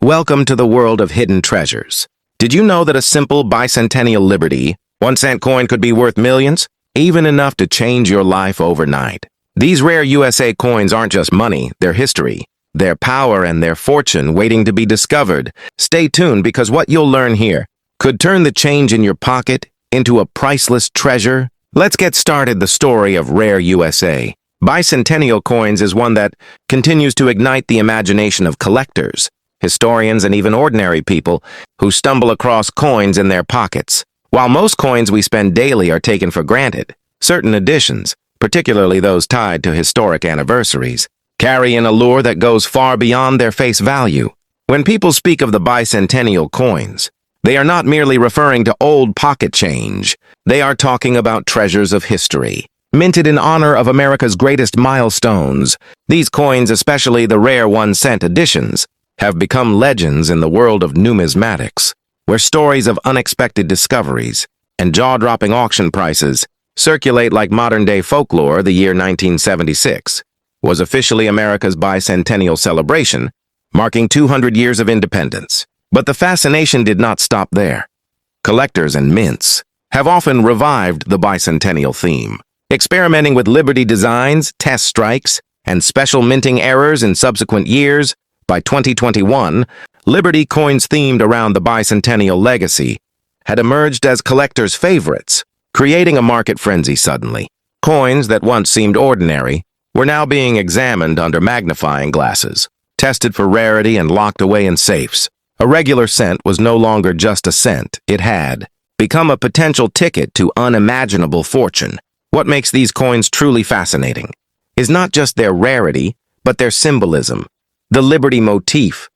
Welcome to the world of hidden treasures. Did you know that a simple bicentennial Liberty 1-cent coin could be worth millions? Even enough to change your life overnight. These rare USA coins aren't just money, they're history, their power and their fortune waiting to be discovered. Stay tuned because what you'll learn here could turn the change in your pocket into a priceless treasure. Let's get started. The story of rare USA. Bicentennial coins is one that continues to ignite the imagination of collectors, historians, and even ordinary people who stumble across coins in their pockets. While most coins we spend daily are taken for granted, certain editions, particularly those tied to historic anniversaries, carry an allure that goes far beyond their face value. When people speak of the bicentennial coins, they are not merely referring to old pocket change. They are talking about treasures of history, minted in honor of America's greatest milestones. These coins, especially the rare 1-cent editions, have become legends in the world of numismatics, where stories of unexpected discoveries and jaw-dropping auction prices circulate like modern-day folklore. The year 1976 was officially America's bicentennial celebration, marking 200 years of independence. But the fascination did not stop there. Collectors and mints have often revived the bicentennial theme, experimenting with Liberty designs, test strikes, and special minting errors in subsequent years. By 2021, Liberty coins themed around the bicentennial legacy had emerged as collectors' favorites, creating a market frenzy suddenly. Coins that once seemed ordinary were now being examined under magnifying glasses, tested for rarity and locked away in safes. A regular cent was no longer just a cent. It had become a potential ticket to unimaginable fortune. What makes these coins truly fascinating is not just their rarity, but their symbolism. The Liberty motif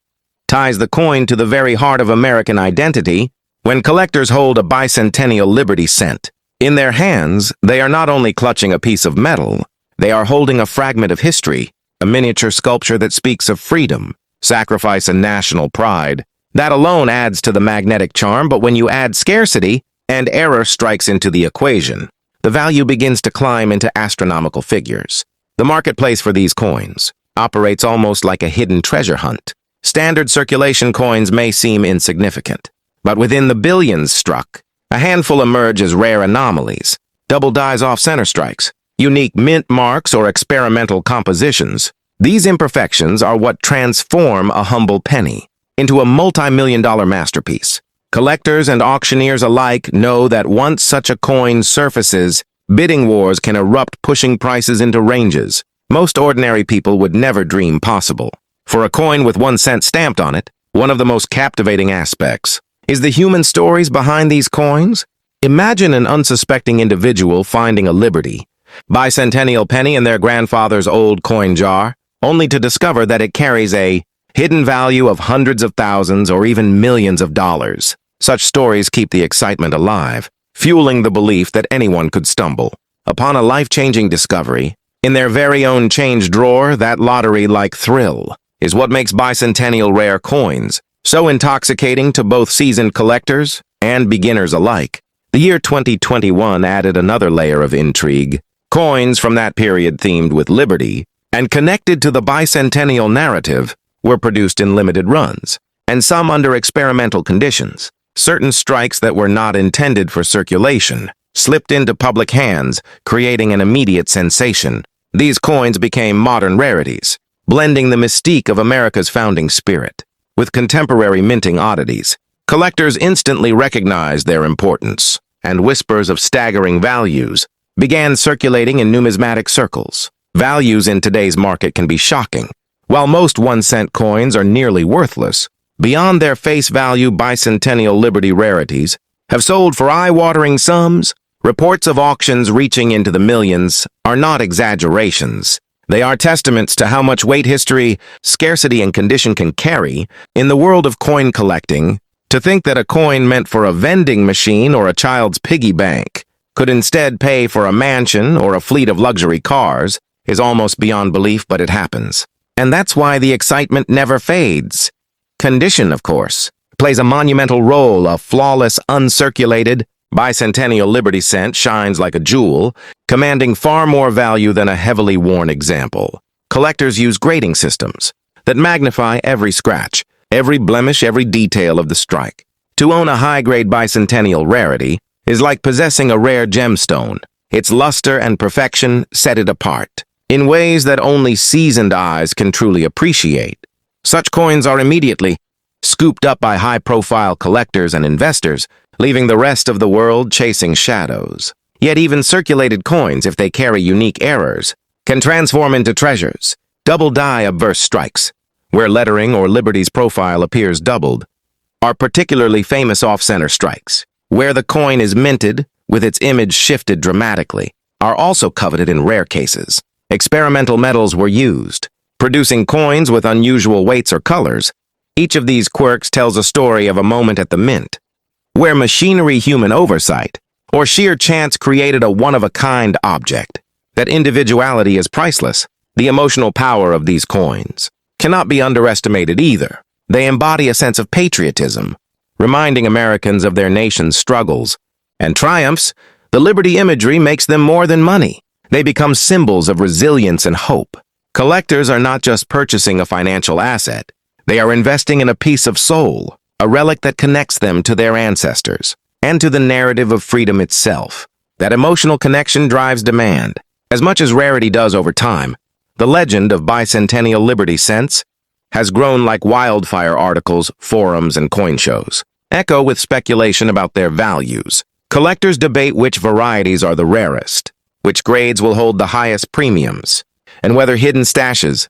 ties the coin to the very heart of American identity. When collectors hold a bicentennial Liberty cent in their hands, they are not only clutching a piece of metal, they are holding a fragment of history, a miniature sculpture that speaks of freedom, sacrifice, and national pride. That alone adds to the magnetic charm, but when you add scarcity and error strikes into the equation, the value begins to climb into astronomical figures. The marketplace for these coins operates almost like a hidden treasure hunt. Standard circulation coins may seem insignificant, but within the billions struck, a handful emerge as rare anomalies, double dies off center strikes, unique mint marks, or experimental compositions. These imperfections are what transform a humble penny into a multi-million-dollar masterpiece. Collectors and auctioneers alike know that once such a coin surfaces, bidding wars can erupt, pushing prices into ranges most ordinary people would never dream possible. For a coin with 1 cent stamped on it, one of the most captivating aspects is the human stories behind these coins. Imagine an unsuspecting individual finding a Liberty bicentennial penny in their grandfather's old coin jar, only to discover that it carries a hidden value of hundreds of thousands or even millions of dollars. Such stories keep the excitement alive, fueling the belief that anyone could stumble upon a life-changing discovery in their very own change drawer. That lottery-like thrill is what makes bicentennial rare coins so intoxicating to both seasoned collectors and beginners alike. The year 2021 added another layer of intrigue. Coins from that period themed with Liberty and connected to the bicentennial narrative were produced in limited runs, and some under experimental conditions. Certain strikes that were not intended for circulation slipped into public hands, creating an immediate sensation. These coins became modern rarities, blending the mystique of America's founding spirit with contemporary minting oddities. Collectors instantly recognized their importance, and whispers of staggering values began circulating in numismatic circles. Values in today's market can be shocking. While most 1-cent coins are nearly worthless, beyond their face value, bicentennial Liberty rarities have sold for eye-watering sums. Reports of auctions reaching into the millions are not exaggerations. They are testaments to how much weight history, scarcity, and condition can carry in the world of coin collecting. To think that a coin meant for a vending machine or a child's piggy bank could instead pay for a mansion or a fleet of luxury cars is almost beyond belief, but it happens. And that's why the excitement never fades. Condition, of course, plays a monumental role. A flawless, uncirculated, bicentennial Liberty cent shines like a jewel, commanding far more value than a heavily worn example. Collectors use grading systems that magnify every scratch, every blemish, every detail of the strike. To own a high-grade bicentennial rarity is like possessing a rare gemstone. Its luster and perfection set it apart, in ways that only seasoned eyes can truly appreciate. Such coins are immediately scooped up by high-profile collectors and investors, leaving the rest of the world chasing shadows. Yet even circulated coins, if they carry unique errors, can transform into treasures. Double-die obverse strikes, where lettering or Liberty's profile appears doubled, are particularly famous off-center strikes, where the coin is minted with its image shifted dramatically, are also coveted in rare cases. Experimental metals were used, producing coins with unusual weights or colors. Each of these quirks tells a story of a moment at the mint, where machinery, human oversight, or sheer chance created a one-of-a-kind object. That individuality is priceless. The emotional power of these coins cannot be underestimated either. They embody a sense of patriotism, reminding Americans of their nation's struggles and triumphs. The Liberty imagery makes them more than money. They become symbols of resilience and hope. Collectors are not just purchasing a financial asset. They are investing in a piece of soul, a relic that connects them to their ancestors and to the narrative of freedom itself. That emotional connection drives demand. As much as rarity does over time, the legend of bicentennial Liberty cents has grown like wildfire. Articles, forums, and coin shows echo with speculation about their values. Collectors debate which varieties are the rarest, which grades will hold the highest premiums, and whether hidden stashes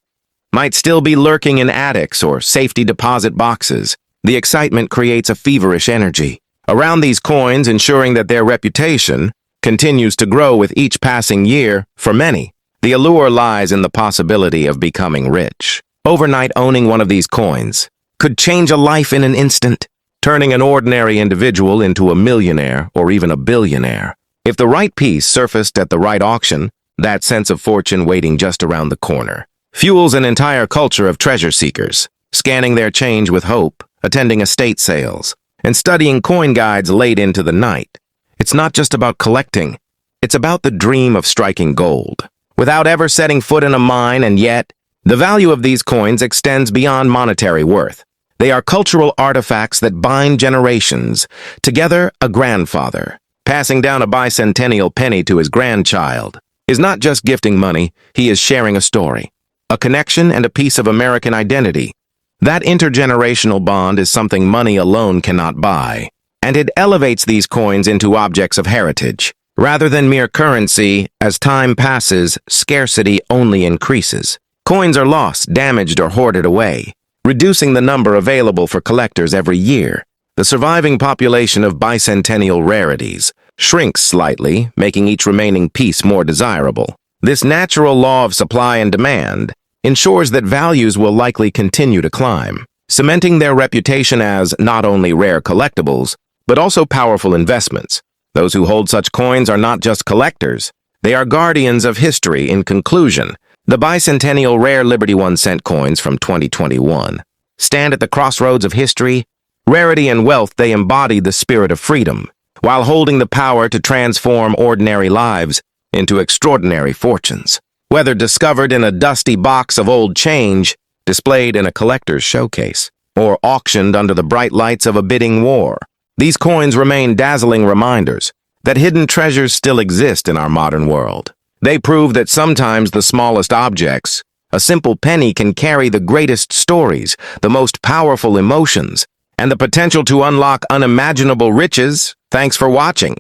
might still be lurking in attics or safety deposit boxes. The excitement creates a feverish energy around these coins, ensuring that their reputation continues to grow with each passing year. For many, the allure lies in the possibility of becoming rich. Overnight, owning one of these coins could change a life in an instant, turning an ordinary individual into a millionaire or even a billionaire. If the right piece surfaced at the right auction, that sense of fortune waiting just around the corner fuels an entire culture of treasure seekers, scanning their change with hope, attending estate sales, and studying coin guides late into the night. It's not just about collecting, it's about the dream of striking gold, without ever setting foot in a mine. And yet, the value of these coins extends beyond monetary worth. They are cultural artifacts that bind generations. Together, a grandfather passing down a bicentennial penny to his grandchild is not just gifting money, he is sharing a story, a connection, and a piece of American identity. That intergenerational bond is something money alone cannot buy, and it elevates these coins into objects of heritage. Rather than mere currency, as time passes, scarcity only increases. Coins are lost, damaged, or hoarded away, reducing the number available for collectors every year. The surviving population of bicentennial rarities shrinks slightly, making each remaining piece more desirable. This natural law of supply and demand ensures that values will likely continue to climb, cementing their reputation as not only rare collectibles, but also powerful investments. Those who hold such coins are not just collectors, they are guardians of history. In conclusion, the bicentennial rare Liberty 1-cent coins from 2021 stand at the crossroads of history, rarity, and wealth. They embody the spirit of freedom, while holding the power to transform ordinary lives into extraordinary fortunes. Whether discovered in a dusty box of old change, displayed in a collector's showcase, or auctioned under the bright lights of a bidding war, these coins remain dazzling reminders that hidden treasures still exist in our modern world. They prove that sometimes the smallest objects, a simple penny, can carry the greatest stories, the most powerful emotions, and the potential to unlock unimaginable riches. Thanks for watching.